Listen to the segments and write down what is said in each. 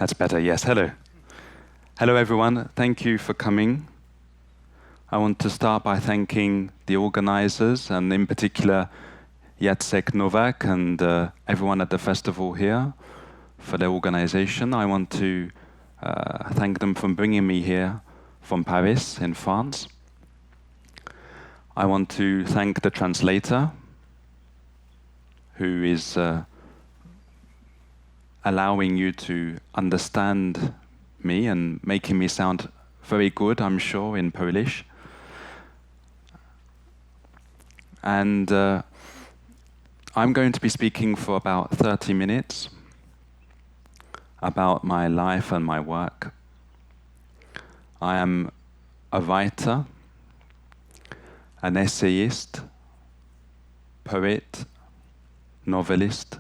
That's better, yes. Hello. Hello, everyone. Thank you for coming. I want to start by thanking the organizers, and in particular, Jacek Nowak and everyone at the festival here for their organization. I want to thank them for bringing me here from Paris in France. I want to thank the translator who is allowing you to understand me and making me sound very good, I'm sure, in Polish. And I'm going to be speaking for about 30 minutes about my life and my work. I am a writer, an essayist, poet, novelist,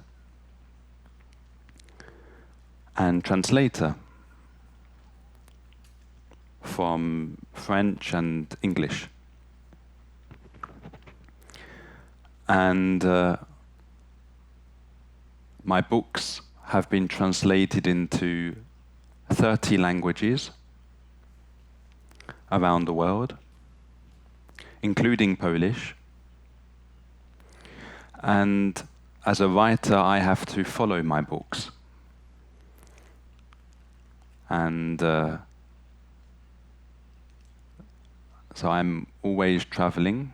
and translator from French and English. And my books have been translated into 30 languages around the world, including Polish. And as a writer, I have to follow my books. And so I'm always traveling.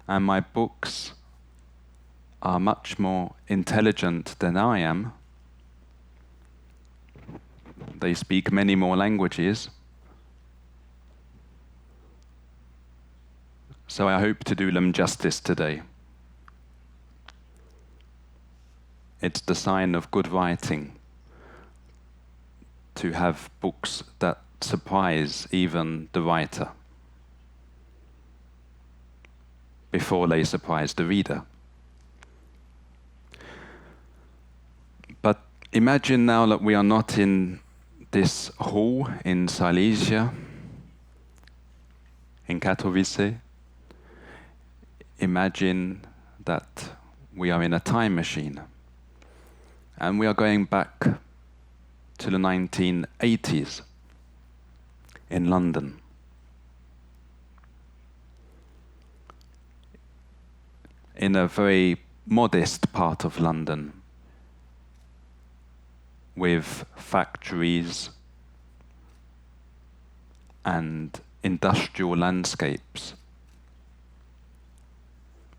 And my books are much more intelligent than I am. They speak many more languages. So I hope to do them justice today. It's the sign of good writing to have books that surprise even the writer before they surprise the reader. But imagine now that we are not in this hall in Silesia, in Katowice. Imagine that we are in a time machine and we are going back to the 1980s in London. In a very modest part of London with factories and industrial landscapes.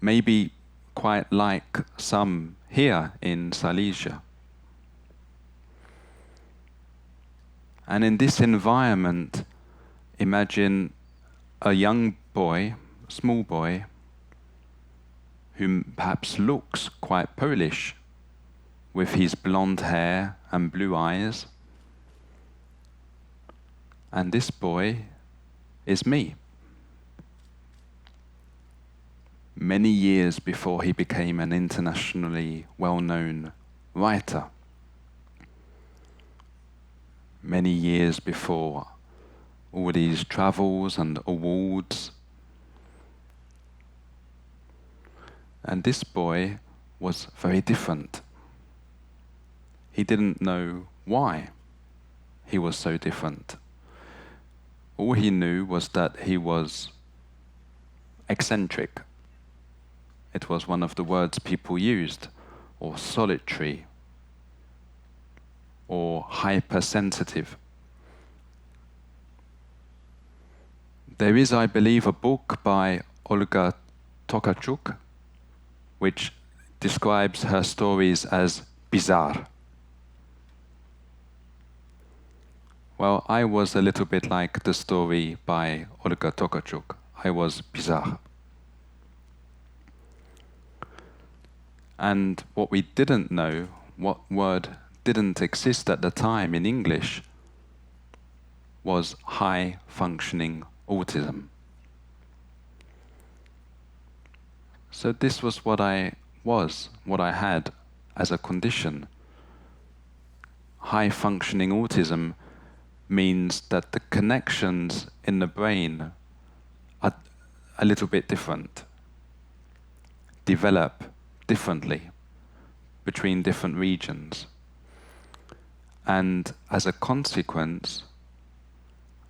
Maybe quite like some here in Silesia. And in this environment, imagine a young boy, small boy, who perhaps looks quite Polish, with his blonde hair and blue eyes. And this boy is me. Many years before he became an internationally well-known writer. Many years before all these travels and awards. And this boy was very different. He didn't know why he was so different. All he knew was that he was eccentric. It was one of the words people used, or solitary, or hypersensitive. There is, I believe, a book by Olga Tokarczuk which describes her stories as bizarre. Well, I was a little bit like the story by Olga Tokarczuk. I was bizarre. And what we didn't know, what word didn't exist at the time in English, was high-functioning autism. So this was what I had as a condition. High-functioning autism means that the connections in the brain are a little bit different, develop differently between different regions. And as a consequence,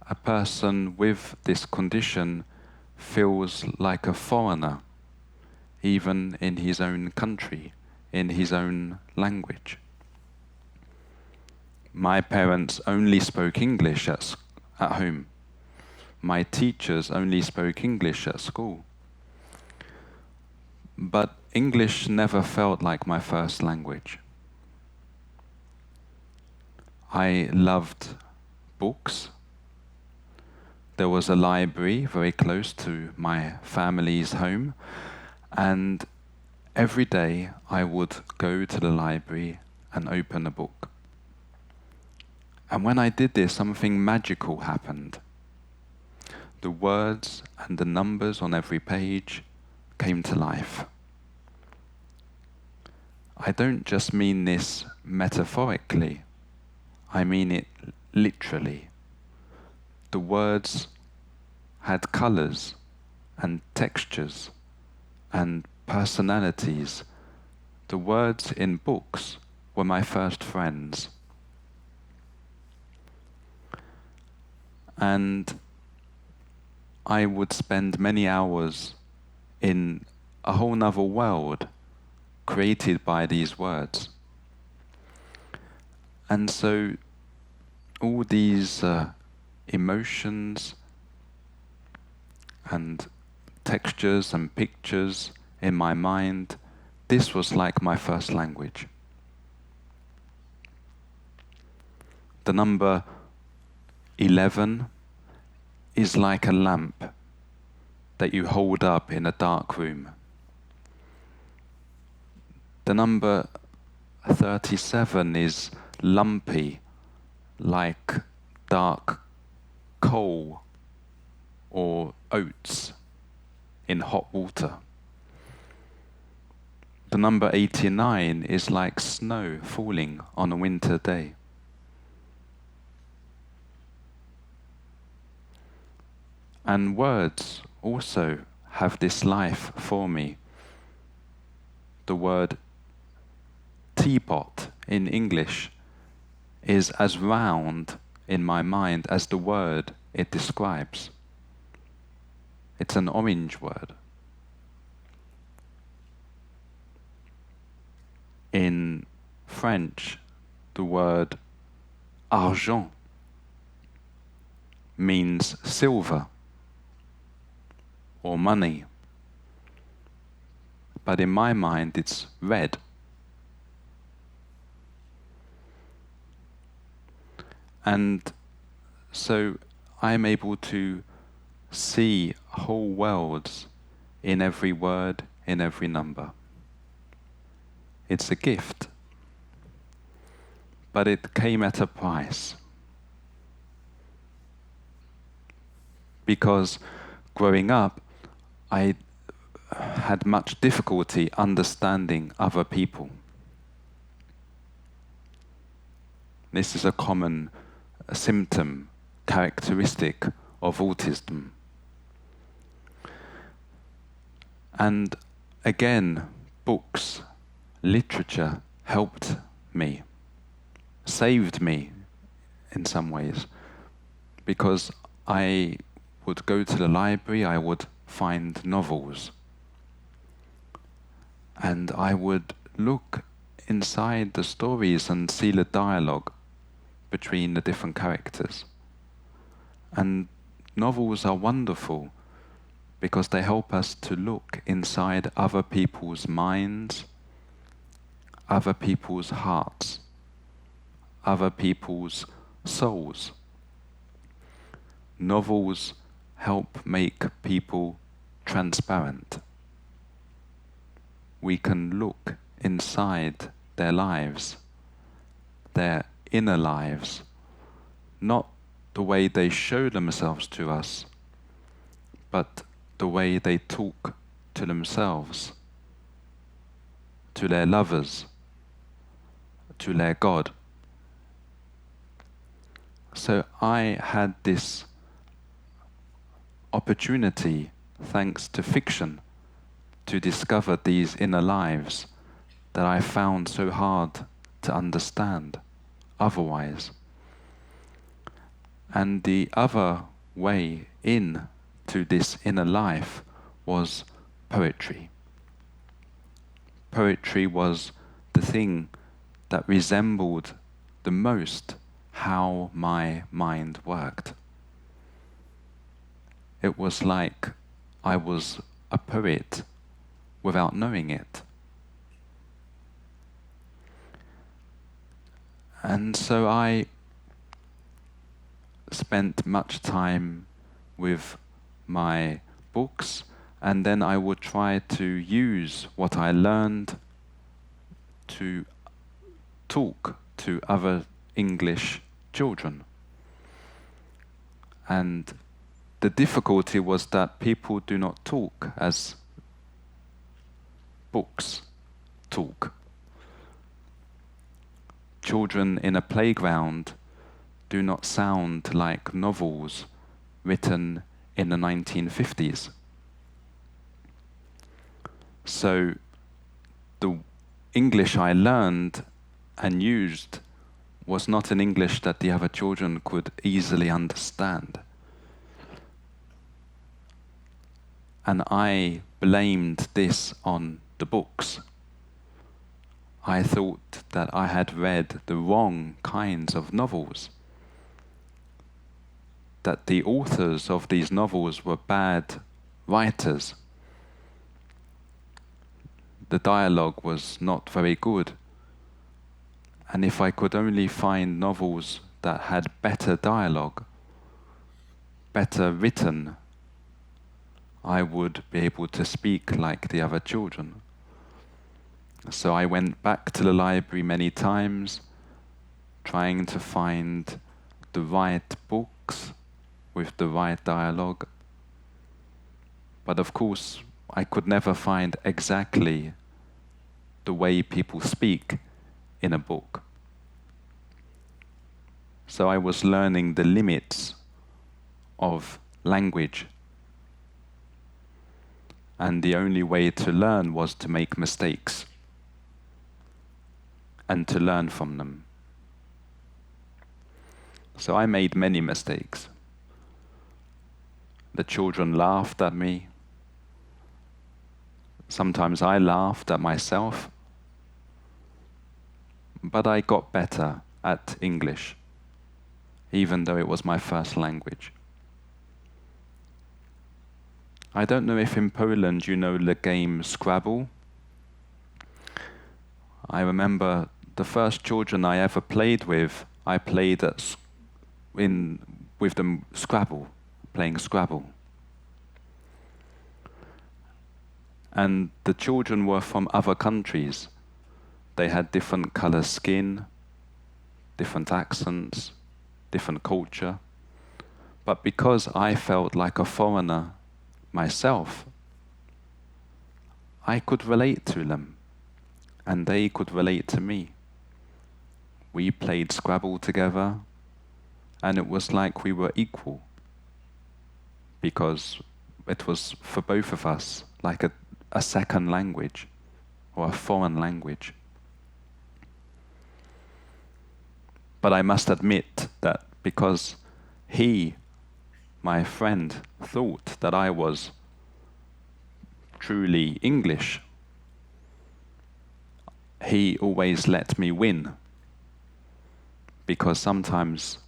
a person with this condition feels like a foreigner, even in his own country, in his own language. My parents only spoke English at home. My teachers only spoke English at school. But English never felt like my first language. I loved books. There was a library very close to my family's home, and every day I would go to the library and open a book. And when I did this, something magical happened. The words and the numbers on every page came to life. I don't just mean this metaphorically, I mean it literally. The words had colors and textures and personalities. The words in books were my first friends. And I would spend many hours in a whole nother world created by these words. And so all these emotions and textures and pictures in my mind, this was like my first language. The number 11 is like a lamp that you hold up in a dark room. The number 37 is lumpy, like dark coal or oats in hot water. The number 89 is like snow falling on a winter day. And words also have this life for me. The word teapot in English is as round in my mind as the word it describes. It's an orange word. In French, the word argent means silver or money. But in my mind, it's red. And so I'm able to see whole worlds in every word, in every number. It's a gift. But it came at a price. Because growing up, I had much difficulty understanding other people. This is a common symptom, characteristic of autism. And again, books, literature helped me, saved me in some ways, because I would go to the library, I would find novels, and I would look inside the stories and see the dialogue between the different characters. And novels are wonderful because they help us to look inside other people's minds, other people's hearts, other people's souls. Novels help make people transparent. We can look inside their lives, their inner lives, not the way they show themselves to us, but the way they talk to themselves, to their lovers, to their God. So I had this opportunity, thanks to fiction, to discover these inner lives that I found so hard to understand otherwise. And the other way in to this inner life was poetry. Poetry was the thing that resembled the most how my mind worked. It was like I was a poet without knowing it. And so I spent much time with my books, and then I would try to use what I learned to talk to other English children. And the difficulty was that people do not talk as books talk. Children in a playground do not sound like novels written in the 1950s. So the English I learned and used was not an English that the other children could easily understand. And I blamed this on the books. I thought that I had read the wrong kinds of novels, that the authors of these novels were bad writers. The dialogue was not very good. And if I could only find novels that had better dialogue, better written, I would be able to speak like the other children. So I went back to the library many times, trying to find the right books with the right dialogue. But of course, I could never find exactly the way people speak in a book. So I was learning the limits of language. And the only way to learn was to make mistakes and to learn from them. So I made many mistakes. The children laughed at me. Sometimes I laughed at myself. But I got better at English, even though it was my first language. I don't know if in Poland you know the game Scrabble. I remember the first children I ever played with, I played with them Scrabble, playing Scrabble. And the children were from other countries. They had different color skin, different accents, different culture. But because I felt like a foreigner myself, I could relate to them, and they could relate to me. We played Scrabble together, and it was like we were equal, because it was for both of us like a second language, or a foreign language. But I must admit that because he, my friend, thought that I was truly English, he always let me win. Because sometimes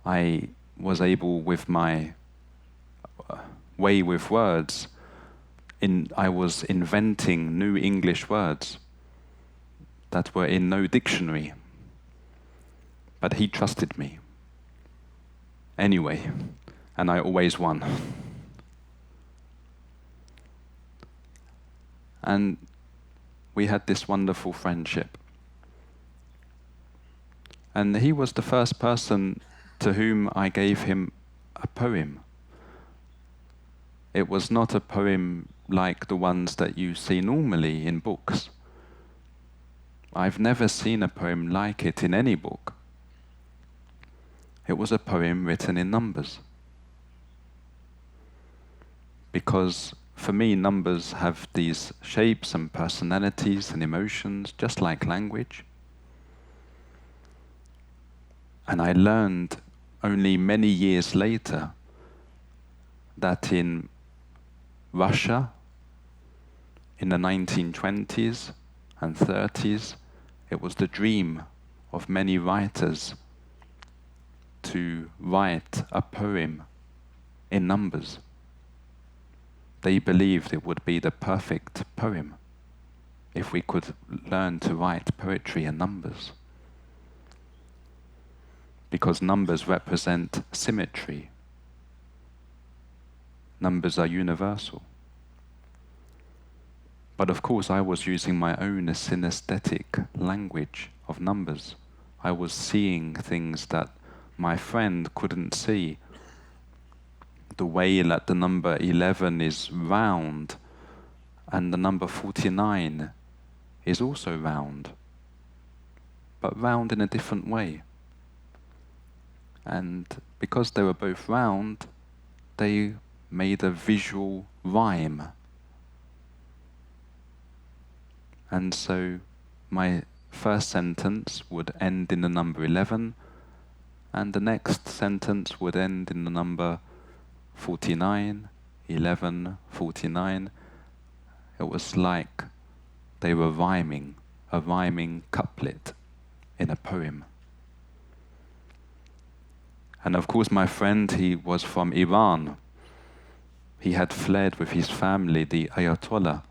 I was able, with my way with words, I was inventing new English words that were in no dictionary. But he trusted me anyway, and I always won. And we had this wonderful friendship. And he was the first person to whom I gave him a poem. It was not a poem like the ones that you see normally in books. I've never seen a poem like it in any book. It was a poem written in numbers. Because for me, numbers have these shapes and personalities and emotions, just like language. And I learned only many years later that in Russia, in the 1920s and 30s, it was the dream of many writers to write a poem in numbers. They believed it would be the perfect poem if we could learn to write poetry in numbers. Because numbers represent symmetry. Numbers are universal. But of course I was using my own synesthetic language of numbers. I was seeing things that my friend couldn't see. The way that the number 11 is round and the number 49 is also round, but round in a different way. And because they were both round, they made a visual rhyme. And so my first sentence would end in the number 11, and the next sentence would end in the number 49, 11, 49. It was like they were rhyming, a rhyming couplet in a poem. And of course my friend, he was from Iran. He had fled with his family, the Ayatollah,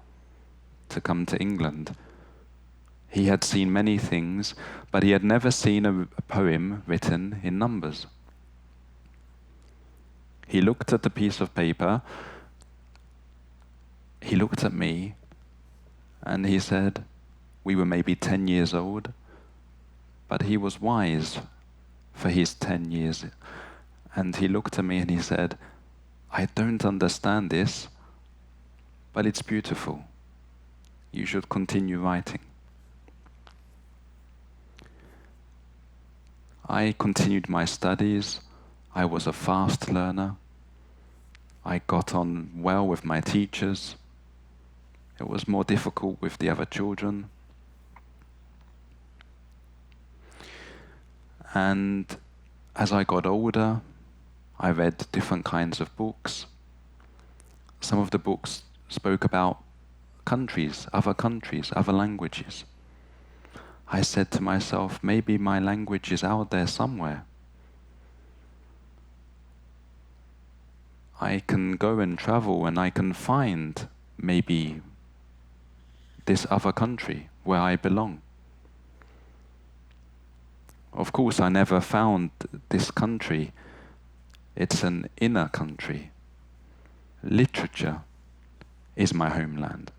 to come to England. He had seen many things, but he had never seen a poem written in numbers. He looked at the piece of paper, he looked at me, and he said, we were maybe 10 years old, but he was wise for his 10 years. And he looked at me and he said, I don't understand this, but it's beautiful. You should continue writing. I continued my studies. I was a fast learner. I got on well with my teachers. It was more difficult with the other children. And as I got older, I read different kinds of books. Some of the books spoke about countries, other languages. I said to myself, maybe my language is out there somewhere. I can go and travel and I can find maybe this other country where I belong. Of course, I never found this country. It's an inner country. Literature is my homeland.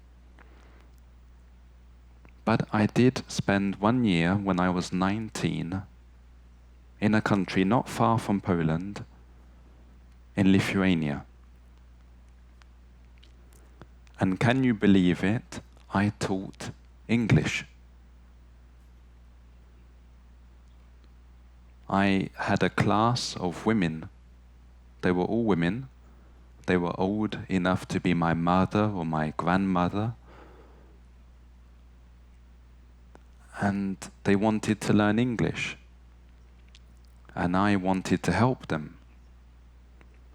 But I did spend 1 year when I was 19 in a country not far from Poland, in Lithuania. And can you believe it? I taught English. I had a class of women. They were all women. They were old enough to be my mother or my grandmother. And they wanted to learn English. And I wanted to help them.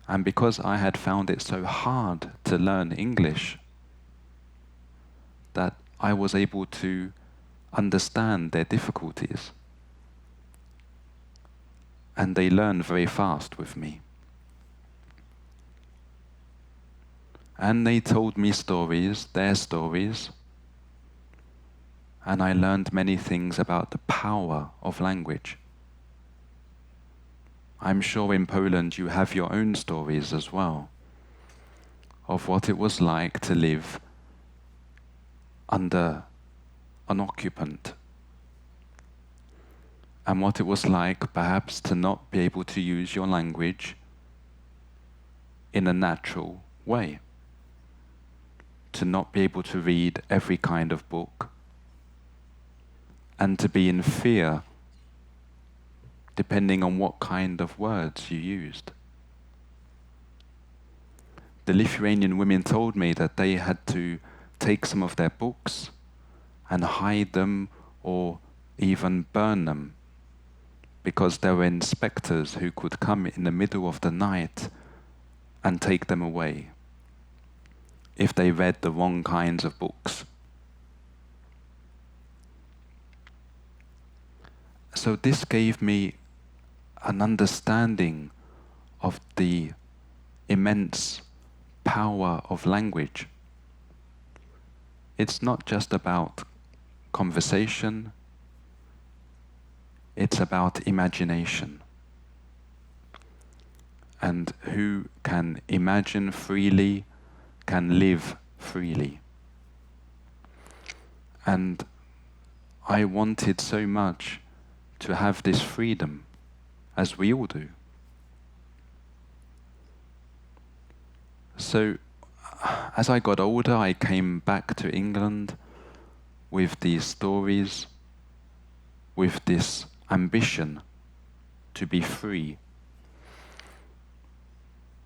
And because I had found it so hard to learn English, that I was able to understand their difficulties. And they learned very fast with me. And they told me stories, their stories, and I learned many things about the power of language. I'm sure in Poland you have your own stories as well, of what it was like to live under an occupant, and what it was like perhaps to not be able to use your language in a natural way, to not be able to read every kind of book, and to be in fear depending on what kind of words you used. The Lithuanian women told me that they had to take some of their books and hide them or even burn them because there were inspectors who could come in the middle of the night and take them away if they read the wrong kinds of books. So this gave me an understanding of the immense power of language. It's not just about conversation, it's about imagination. And who can imagine freely can live freely. And I wanted so much to have this freedom, as we all do. So, as I got older, I came back to England with these stories, with this ambition to be free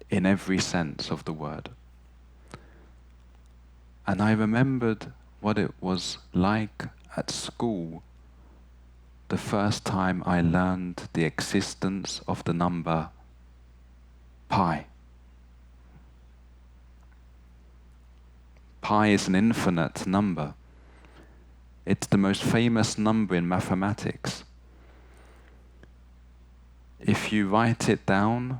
in every sense of the word. And I remembered what it was like at school the first time I learned the existence of the number pi. Pi is an infinite number. It's the most famous number in mathematics. If you write it down,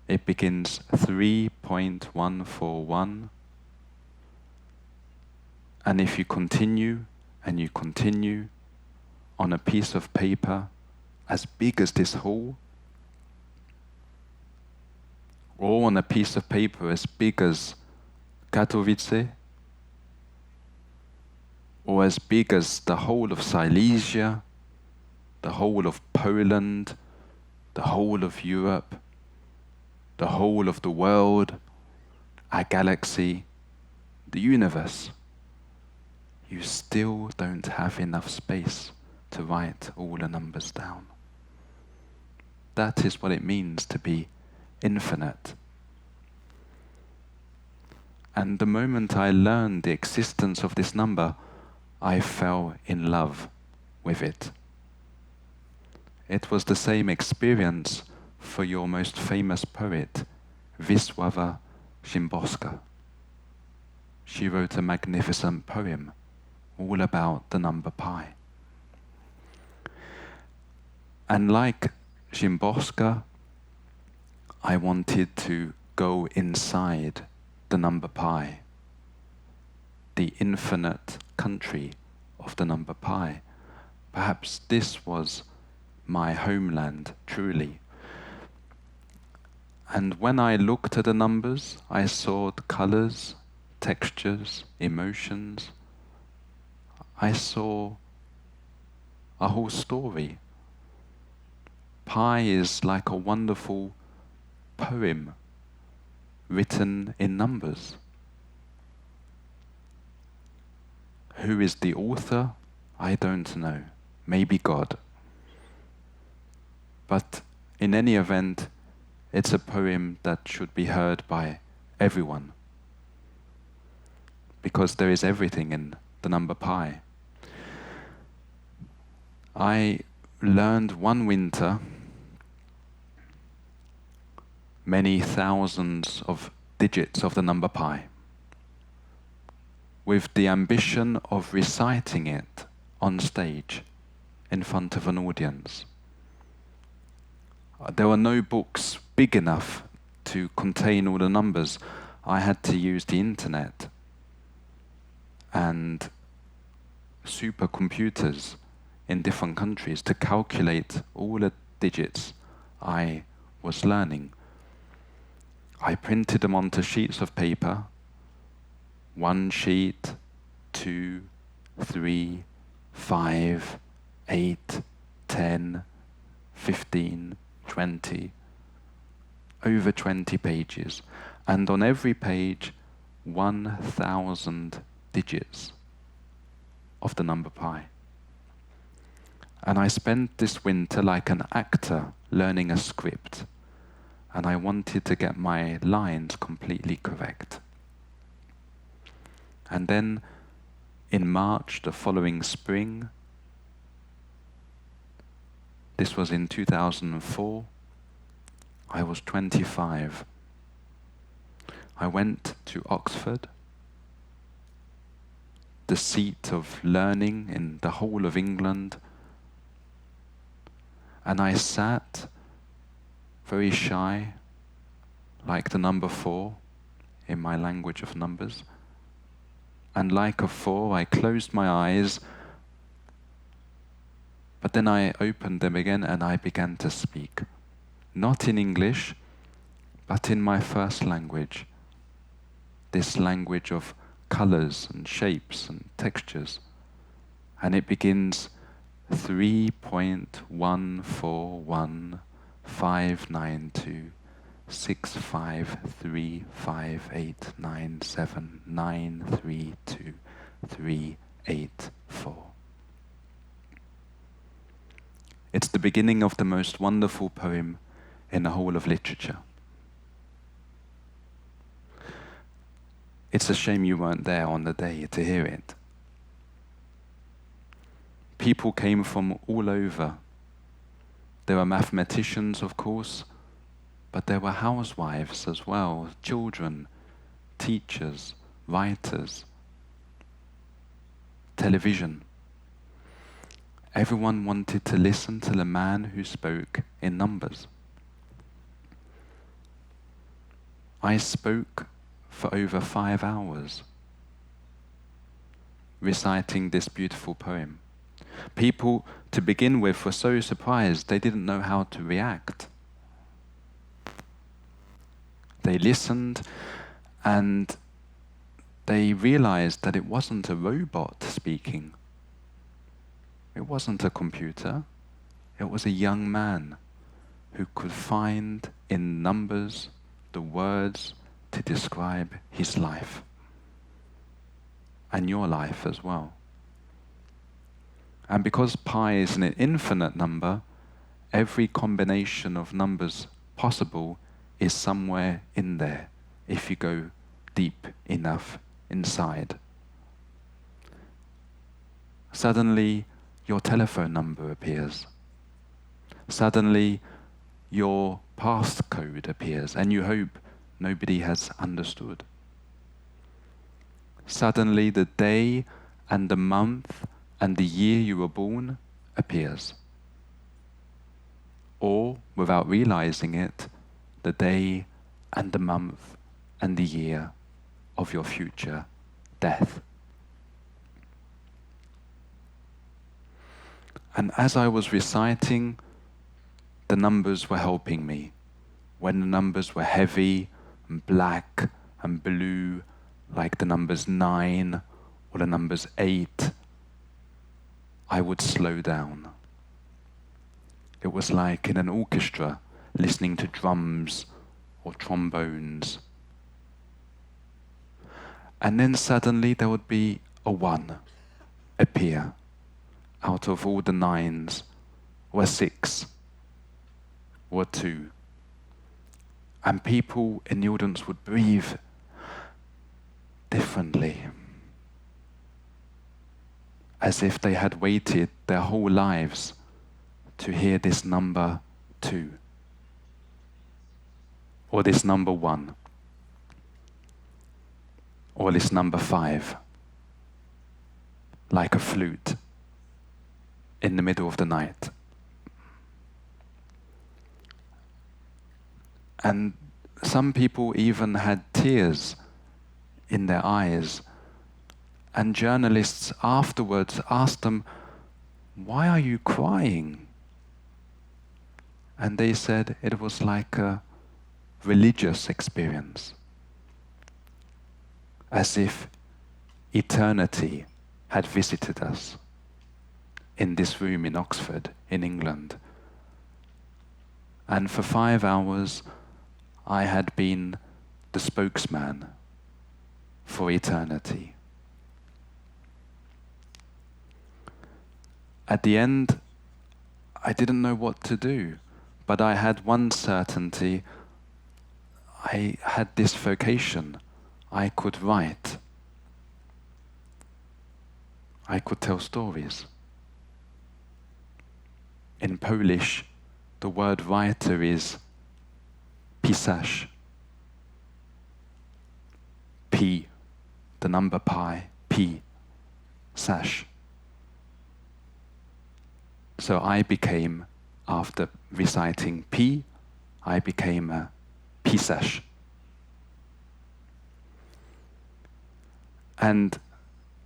it begins 3.141. And if you continue and you continue on a piece of paper as big as this hall, or on a piece of paper as big as Katowice, or as big as the whole of Silesia, the whole of Poland, the whole of Europe, the whole of the world, our galaxy, the universe, you still don't have enough space to write all the numbers down. That is what it means to be infinite. And the moment I learned the existence of this number, I fell in love with it. It was the same experience for your most famous poet, Wisława Szymborska. She wrote a magnificent poem all about the number pi. And like Szymborska, I wanted to go inside the number pi, the infinite country of the number pi. Perhaps this was my homeland, truly. And when I looked at the numbers, I saw the colors, textures, emotions. I saw a whole story. Pi is like a wonderful poem written in numbers. Who is the author? I don't know. Maybe God. But in any event, it's a poem that should be heard by everyone, because there is everything in the number pi. I learned one winter many thousands of digits of the number pi, with the ambition of reciting it on stage in front of an audience. There were no books big enough to contain all the numbers. I had to use the internet and supercomputers in different countries to calculate all the digits I was learning. I printed them onto sheets of paper, 1 sheet, 2, 3, 5, 8, 10, 15, 20, over 20 pages, and on every page 1,000 digits of the number pi. And I spent this winter like an actor learning a script, and I wanted to get my lines completely correct. And then in March, the following spring, This was in 2004. I was 25. I went to Oxford, the seat of learning in the whole of England, and I sat very shy, like the number 4 in my language of numbers. And like a 4, I closed my eyes, but then I opened them again and I began to speak. Not in English, but in my first language. This language of colors and shapes and textures. And it begins 3.141535979932384. It's the beginning of the most wonderful poem in the whole of literature. It's a shame you weren't there on the day to hear it. People came from all over. There were mathematicians, of course, but there were housewives as well, children, teachers, writers, television. Everyone wanted to listen to the man who spoke in numbers. I spoke for over 5 hours, reciting this beautiful poem. People, to begin with, were so surprised they didn't know how to react. They listened and they realized that it wasn't a robot speaking. It wasn't a computer. It was a young man who could find in numbers the words to describe his life and your life as well. And because pi is an infinite number, every combination of numbers possible is somewhere in there if you go deep enough inside. Suddenly, your telephone number appears. Suddenly, your passcode appears, and you hope nobody has understood. Suddenly, the day and the month and the year you were born appears. Or, without realizing it, the day and the month and the year of your future death. And as I was reciting, the numbers were helping me. When the numbers were heavy and black and blue, like the numbers 9 or the numbers 8, I would slow down. It was like in an orchestra, listening to drums or trombones. And then suddenly there would be a 1 appear out of all the 9s, or a 6, or a 2. And people in the audience would breathe differently, as if they had waited their whole lives to hear this number 2, or this number 1, or this number 5, like a flute in the middle of the night. And some people even had tears in their eyes. And journalists afterwards asked them, "Why are you crying?" And they said it was like a religious experience, as if eternity had visited us in this room in Oxford, in England. And for 5 hours, I had been the spokesman for eternity. At the end, I didn't know what to do, but I had one certainty. I had this vocation. I could write. I could tell stories. in Polish, the word writer is pisarz. P, the number pi, P, sash. So I became, after reciting P, I became a pisarz. And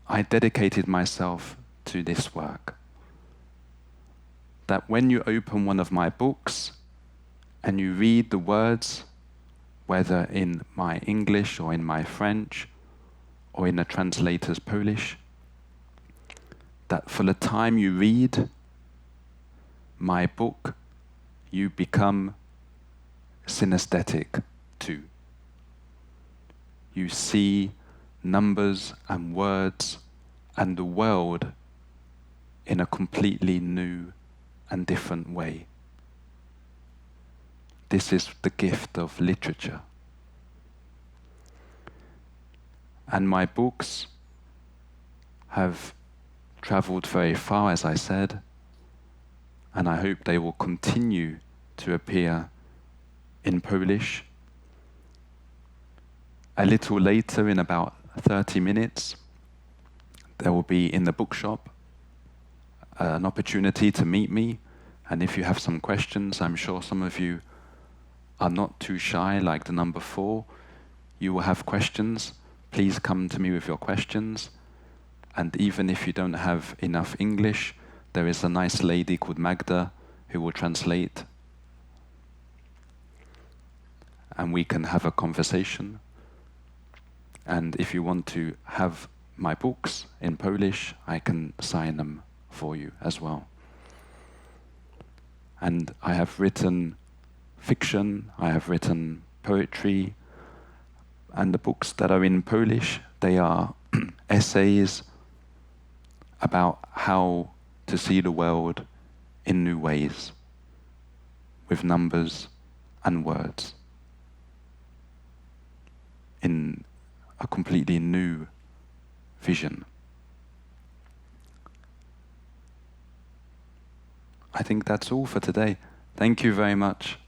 I dedicated myself to this work. That when you open one of my books and you read the words, whether in my English or in my French or in a translator's Polish, that for the time you read my book, you become synesthetic too. You see numbers and words and the world in a completely new and different way. This is the gift of literature. And my books have traveled very far, as I said, and I hope they will continue to appear in Polish. A little later, in about 30 minutes, there will be in the bookshop an opportunity to meet me, and if you have some questions, I'm sure some of you are not too shy, like the number 4. You will have questions. Please come to me with your questions. And even if you don't have enough English, there is a nice lady called Magda who will translate. And we can have a conversation. And if you want to have my books in Polish, I can sign them for you as well. And I have written fiction, I have written poetry, and the books that are in Polish, they are essays about how to see the world in new ways, with numbers and words, in a completely new vision. I think that's all for today. Thank you very much.